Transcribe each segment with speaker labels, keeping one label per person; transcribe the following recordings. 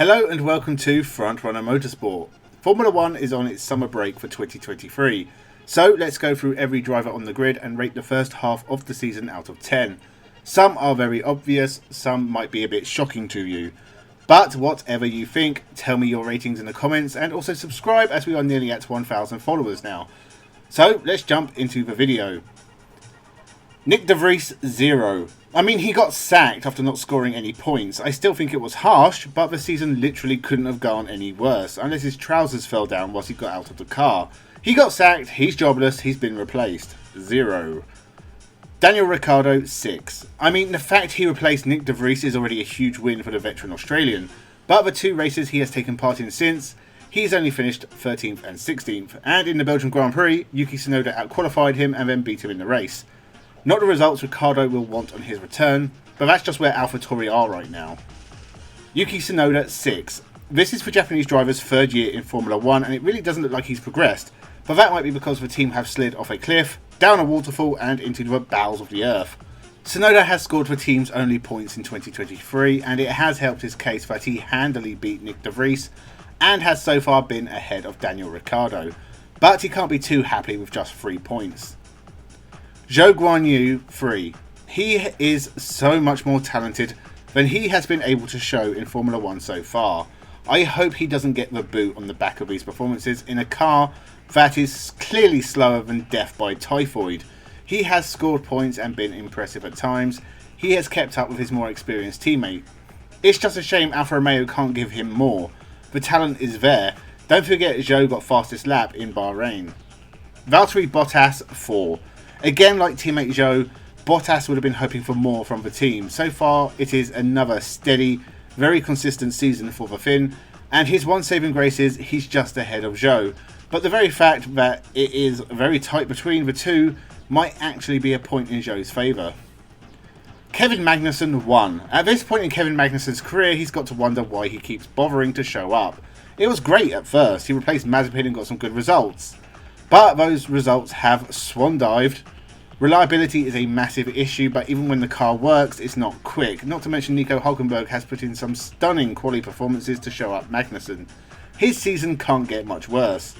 Speaker 1: Hello and welcome to Frontrunner Motorsport. Formula 1 is on its summer break for 2023, so let's go through every driver on the grid and rate the first half of the season out of 10. Some are very obvious, some might be a bit shocking to you. But whatever you think, tell me your ratings in the comments and also subscribe as we are nearly at 1,000 followers now. So let's jump into the video. Nick de Vries 0. I mean, he got sacked after not scoring any points. I still think it was harsh, but the season literally couldn't have gone any worse, unless his trousers fell down whilst he got out of the car. He got sacked, he's jobless, he's been replaced. 0. Daniel Ricciardo 6. I mean, the fact he replaced Nick de Vries is already a huge win for the veteran Australian, but the two races he has taken part in since, he's only finished 13th and 16th, and in the Belgian Grand Prix, Yuki Tsunoda outqualified him and then beat him in the race. Not the results Ricciardo will want on his return, but that's just where AlphaTauri are right now. Yuki Tsunoda 6. This is for Japanese driver's third year in Formula 1 and it really doesn't look like he's progressed, but that might be because the team have slid off a cliff, down a waterfall and into the bowels of the earth. Tsunoda has scored for teams only points in 2023 and it has helped his case that he handily beat Nick de Vries and has so far been ahead of Daniel Ricciardo, but he can't be too happy with just 3 points. Zhou Guanyu 3. He is so much more talented than he has been able to show in Formula 1 so far. I hope he doesn't get the boot on the back of these performances in a car that is clearly slower than death by typhoid. He has scored points and been impressive at times. He has kept up with his more experienced teammate. It's just a shame Alfa Romeo can't give him more. The talent is there. Don't forget Zhou got fastest lap in Bahrain. Valterri Bottas 4. Again, like teammate Zhou, Bottas would have been hoping for more from the team. So far, it is another steady, very consistent season for the Finn, and his one saving grace is he's just ahead of Zhou. But the very fact that it is very tight between the two might actually be a point in Zhou's favour. Kevin Magnuson 1. At this point in Kevin Magnuson's career, he's got to wonder why he keeps bothering to show up. It was great at first, he replaced Mazepin and got some good results. But those results have swan dived. Reliability is a massive issue, but even when the car works, it's not quick. Not to mention Nico Hulkenberg has put in some stunning quality performances to show up Magnuson. His season can't get much worse.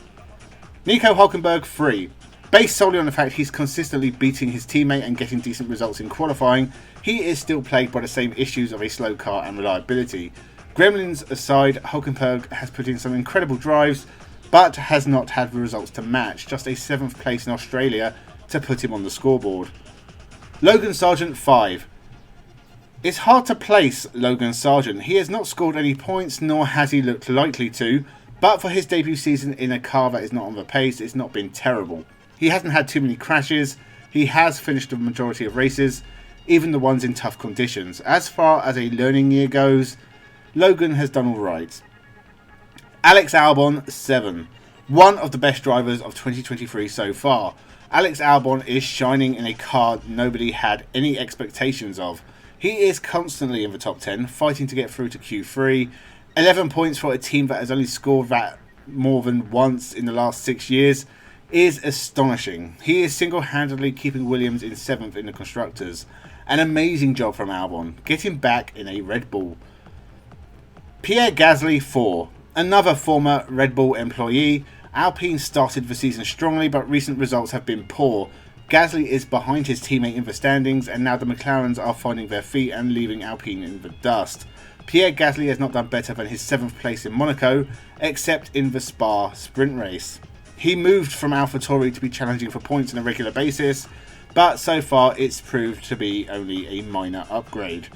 Speaker 1: Nico Hulkenberg 3. Based solely on the fact he's consistently beating his teammate and getting decent results in qualifying, he is still plagued by the same issues of a slow car and reliability. Gremlins aside, Hulkenberg has put in some incredible drives, but has not had the results to match, just a 7th place in Australia to put him on the scoreboard. Logan Sargent 5. It's hard to place Logan Sargent. He has not scored any points, nor has he looked likely to, but for his debut season in a car that is not on the pace, it's not been terrible. He hasn't had too many crashes, he has finished the majority of races, even the ones in tough conditions. As far as a learning year goes, Logan has done alright. Alex Albon 7. One of the best drivers of 2023 so far. Alex Albon is shining in a car nobody had any expectations of. He is constantly in the top 10, fighting to get through to Q3. 11 points for a team that has only scored that more than once in the last 6 years is astonishing. He is single-handedly keeping Williams in 7th in the Constructors. An amazing job from Albon, getting back in a Red Bull. Pierre Gasly 4. Another former Red Bull employee. Alpine started the season strongly, but recent results have been poor. Gasly is behind his teammate in the standings, and now the McLarens are finding their feet and leaving Alpine in the dust. Pierre Gasly has not done better than his 7th place in Monaco, except in the Spa sprint race. He moved from AlphaTauri to be challenging for points on a regular basis, but so far it's proved to be only a minor upgrade.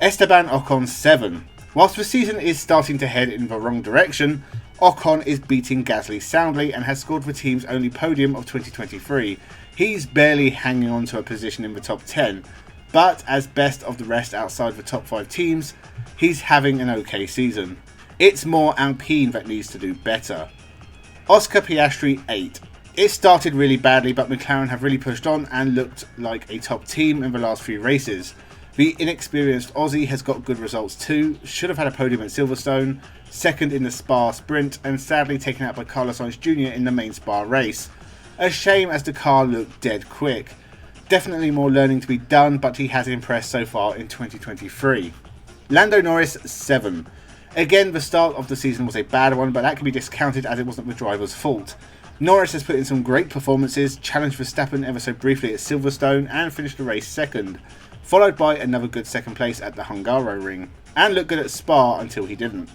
Speaker 1: Esteban Ocon 7. Whilst the season is starting to head in the wrong direction, Ocon is beating Gasly soundly and has scored the team's only podium of 2023. He's barely hanging on to a position in the top 10, but as best of the rest outside the top 5 teams, he's having an okay season. It's more Alpine that needs to do better. Oscar Piastri 8. It started really badly, but McLaren have really pushed on and looked like a top team in the last few races. The inexperienced Aussie has got good results too, should have had a podium at Silverstone, 2nd in the Spa sprint and sadly taken out by Carlos Sainz Jr. in the main Spa race. A shame as the car looked dead quick. Definitely more learning to be done, but he has impressed so far in 2023. Lando Norris 7. Again, the start of the season was a bad one, but that can be discounted as it wasn't the driver's fault. Norris has put in some great performances, challenged Verstappen ever so briefly at Silverstone and finished the race second, followed by another good second place at the Hungaroring, and looked good at Spa until he didn't.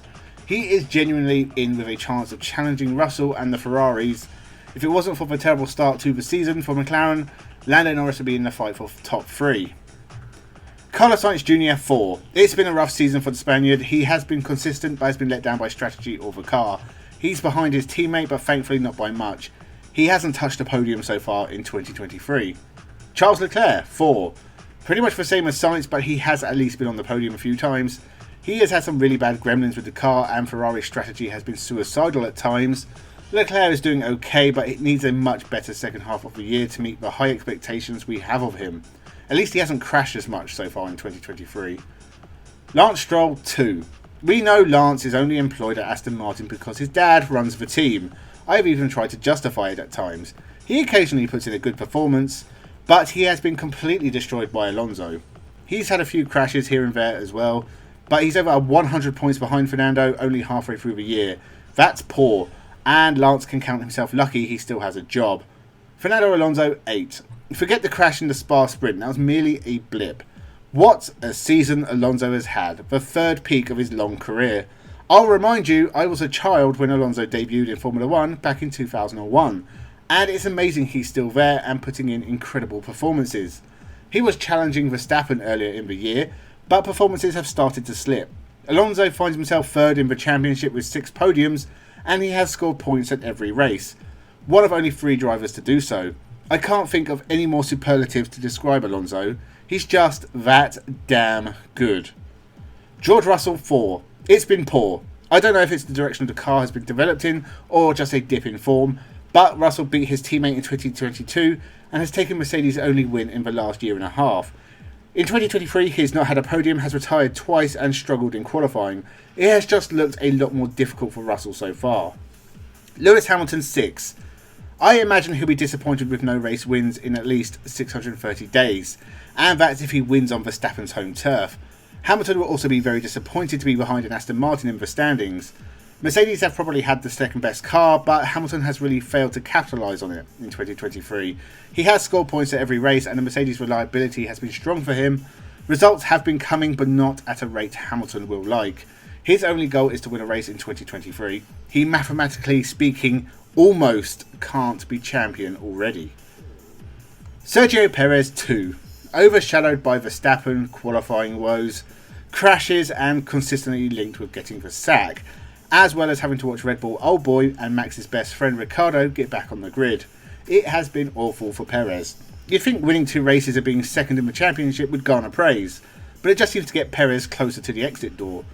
Speaker 1: He is genuinely in with a chance of challenging Russell and the Ferraris. If it wasn't for the terrible start to the season for McLaren, Lando Norris would be in the fight for top 3. Carlos Sainz Jr. 4. It's been a rough season for the Spaniard. He has been consistent but has been let down by strategy or the car. He's behind his teammate but thankfully not by much. He hasn't touched a podium so far in 2023. Charles Leclerc 4. Pretty much the same as Sainz, but he has at least been on the podium a few times. He has had some really bad gremlins with the car and Ferrari's strategy has been suicidal at times. Leclerc is doing okay, but it needs a much better second half of the year to meet the high expectations we have of him. At least he hasn't crashed as much so far in 2023. Lance Stroll 2. We know Lance is only employed at Aston Martin because his dad runs the team. I have even tried to justify it at times. He occasionally puts in a good performance, but he has been completely destroyed by Alonso. He's had a few crashes here and there as well, but he's over 100 points behind Fernando only halfway through the year. That's poor, and Lance can count himself lucky he still has a job. Fernando Alonso 8. Forget the crash in the Spa sprint, that was merely a blip. What a season Alonso has had, the third peak of his long career. I'll remind you, I was a child when Alonso debuted in Formula 1 back in 2001, and it's amazing he's still there and putting in incredible performances. He was challenging Verstappen earlier in the year, but performances have started to slip. Alonso finds himself third in the championship with 6 podiums, and he has scored points at every race. One of only 3 drivers to do so. I can't think of any more superlatives to describe Alonso. He's just that damn good. George Russell 4. It's been poor. I don't know if it's the direction the car has been developed in or just a dip in form, but Russell beat his teammate in 2022 and has taken Mercedes' only win in the last year and a half. In 2023, he has not had a podium, has retired twice and struggled in qualifying. It has just looked a lot more difficult for Russell so far. Lewis Hamilton 6. I imagine he'll be disappointed with no race wins in at least 630 days, and that's if he wins on Verstappen's home turf. Hamilton will also be very disappointed to be behind an Aston Martin in the standings. Mercedes have probably had the second best car, but Hamilton has really failed to capitalise on it in 2023. He has scored points at every race and the Mercedes reliability has been strong for him. Results have been coming, but not at a rate Hamilton will like. His only goal is to win a race in 2023. He, mathematically speaking, almost can't be champion already. Sergio Perez 2. Overshadowed by Verstappen, qualifying woes, crashes and consistently linked with getting the sack, as well as having to watch Red Bull old boy and Max's best friend Ricciardo get back on the grid. It has been awful for Perez. You'd think winning 2 races and being second in the championship would garner praise, but it just seems to get Perez closer to the exit door.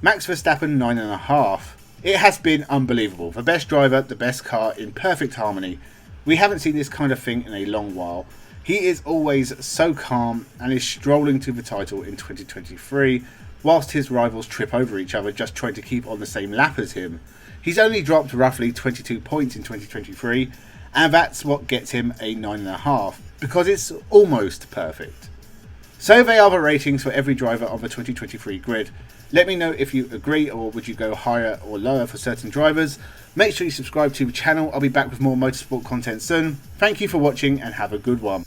Speaker 1: Max Verstappen 9.5. It has been unbelievable. The best driver, the best car in perfect harmony. We haven't seen this kind of thing in a long while. He is always so calm and is strolling to the title in 2023, whilst his rivals trip over each other just trying to keep on the same lap as him. He's only dropped roughly 22 points in 2023, and that's what gets him a 9.5, because it's almost perfect. So they are the ratings for every driver on the 2023 grid. Let me know if you agree, or would you go higher or lower for certain drivers. Make sure you subscribe to the channel. I'll be back with more motorsport content soon. Thank you for watching and have a good one.